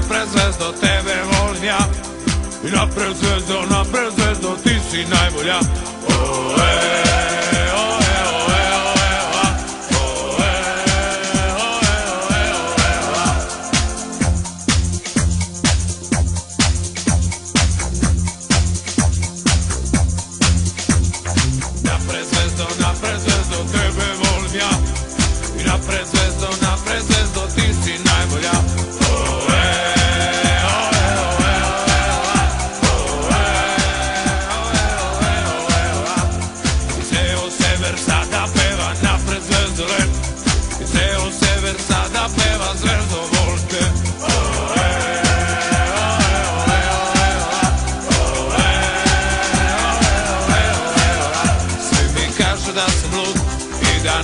napred zvezdo, tebe volim ja. I napred zvezdo, ti si najbolja. Napred zvezdo, tebe volim ja. I napred zvezdo, ti si najbolja.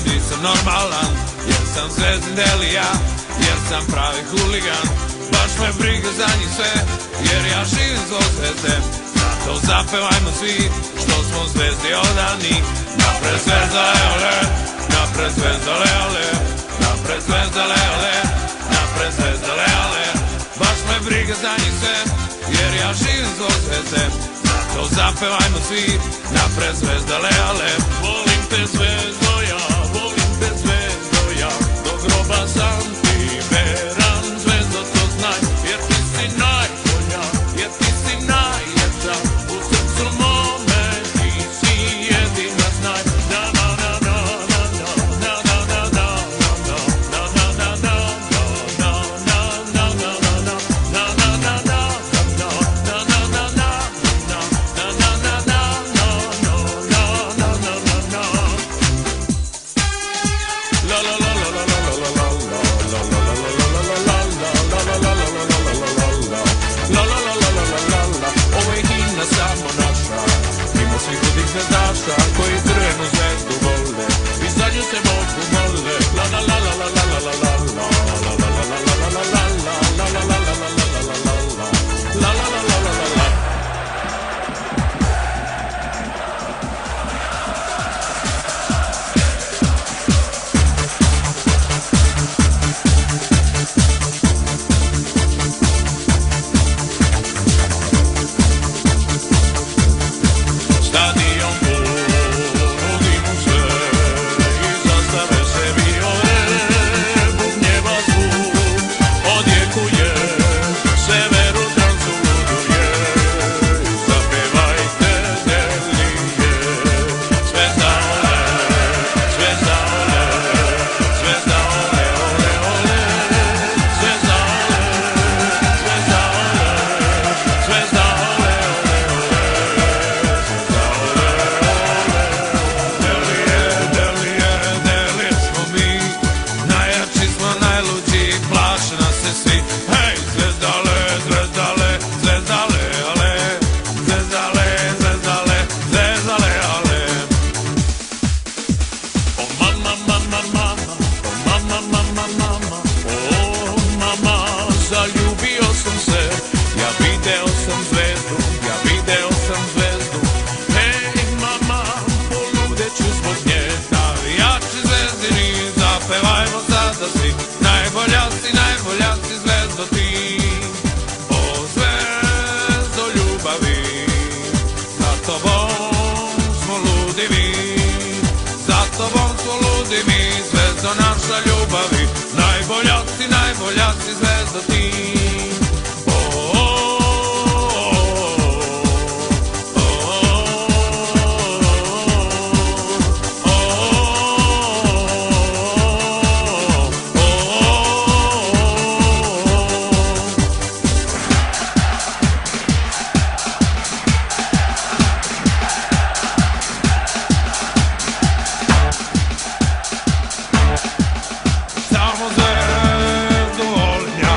Nisam normalan, jer sam zvezdin delija, jer sam pravi huligan. Baš me briga za njih sve, jer ja živim zbog zvezde. Zato zapevajmo svi, što smo zvezdi odani. Napred zvezda leole, napred zvezda leole, napred zvezda leole, napred zvezda leole. Baš me briga za njih sve, jer ja živim zbog zvezde. Zato zapevajmo svi, napred zvezda leole. Volim te zvezdo ja, do groba sam ti veran, zvezdo to znaj, jer ti si najbolja, jer ti si najljepša, u srcu mome ti si jedina znaj. Na na na na na na na na na na na na na na zvezdaša koji crvenu zvezdu vole i za nju se Bogu mole. La la la la la la la la la la la la la la la la la la la la najbolja si zvezdo ti. Samo zvezdu volim ja.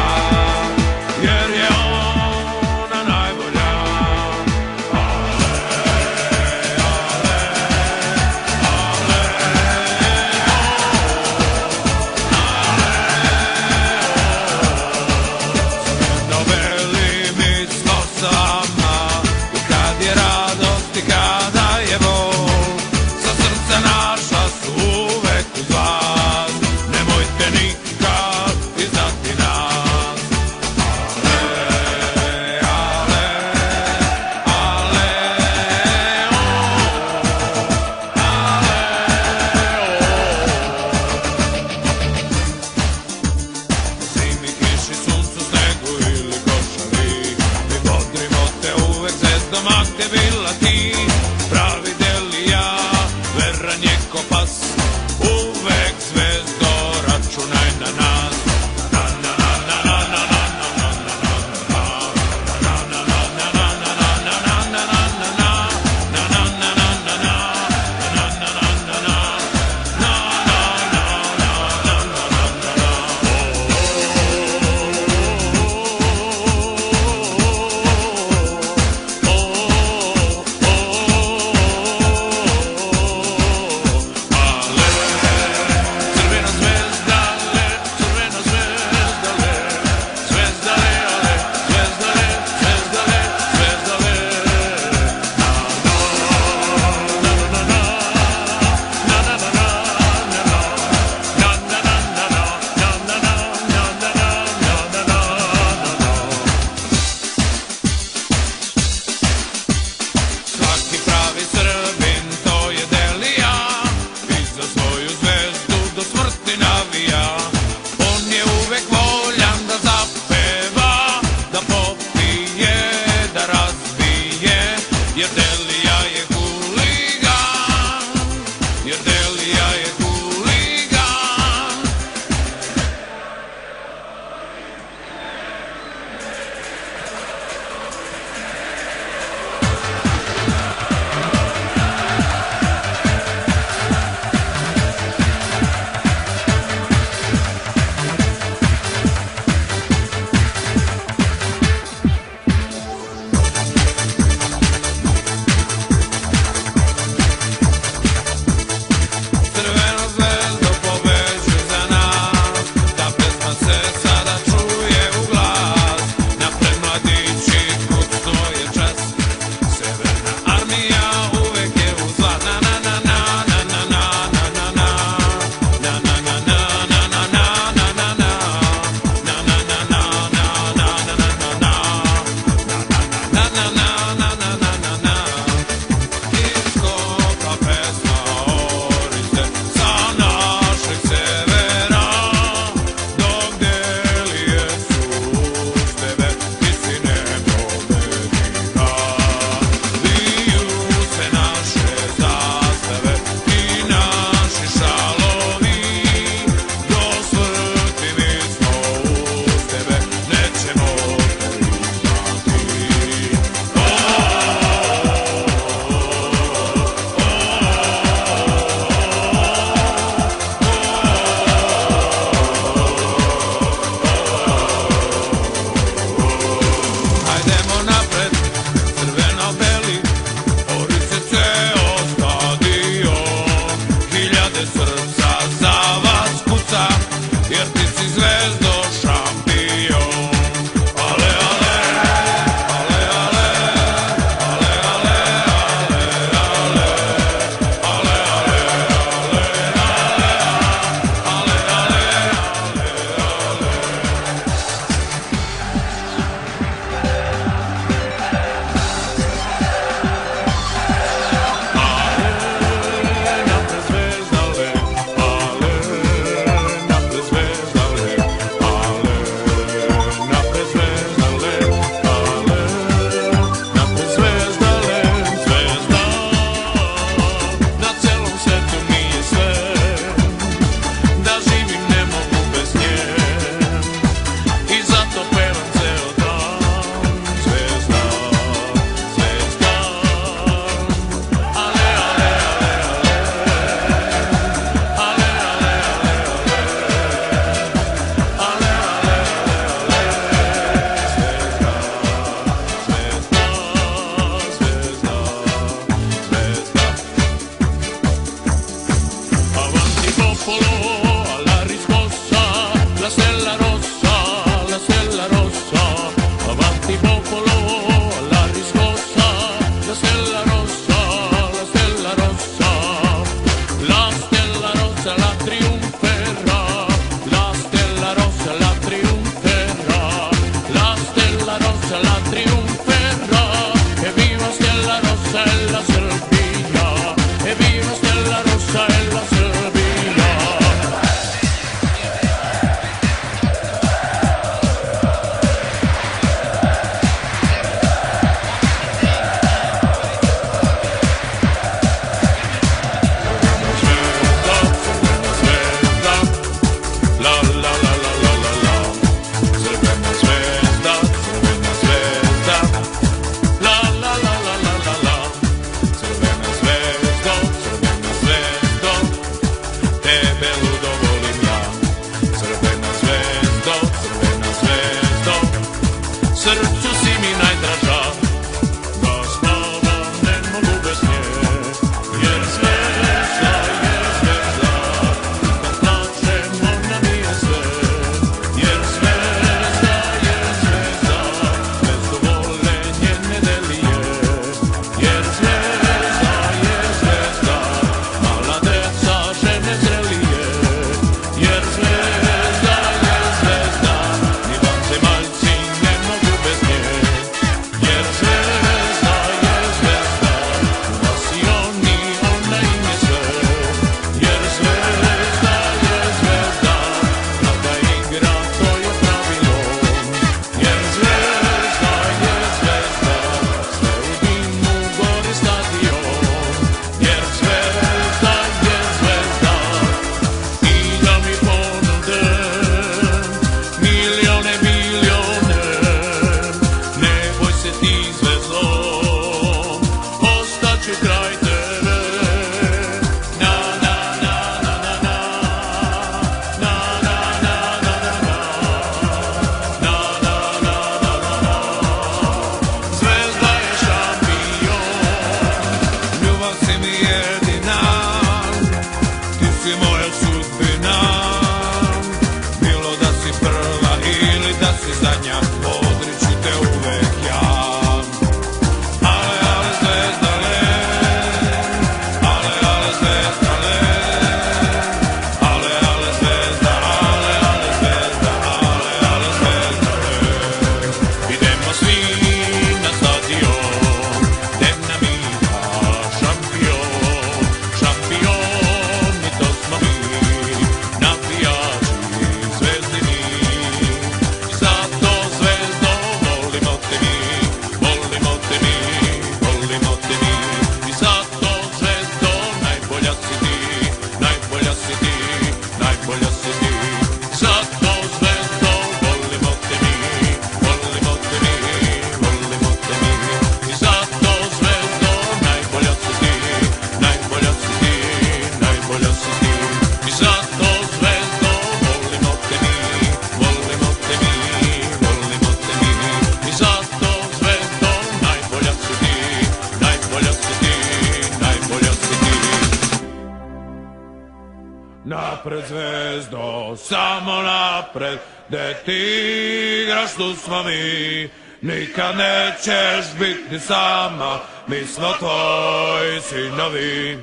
napred zvezdo, samo napred, gde ti igraš tu smo mi. Nikad nećeš biti sama, mi smo tvoji sinovi.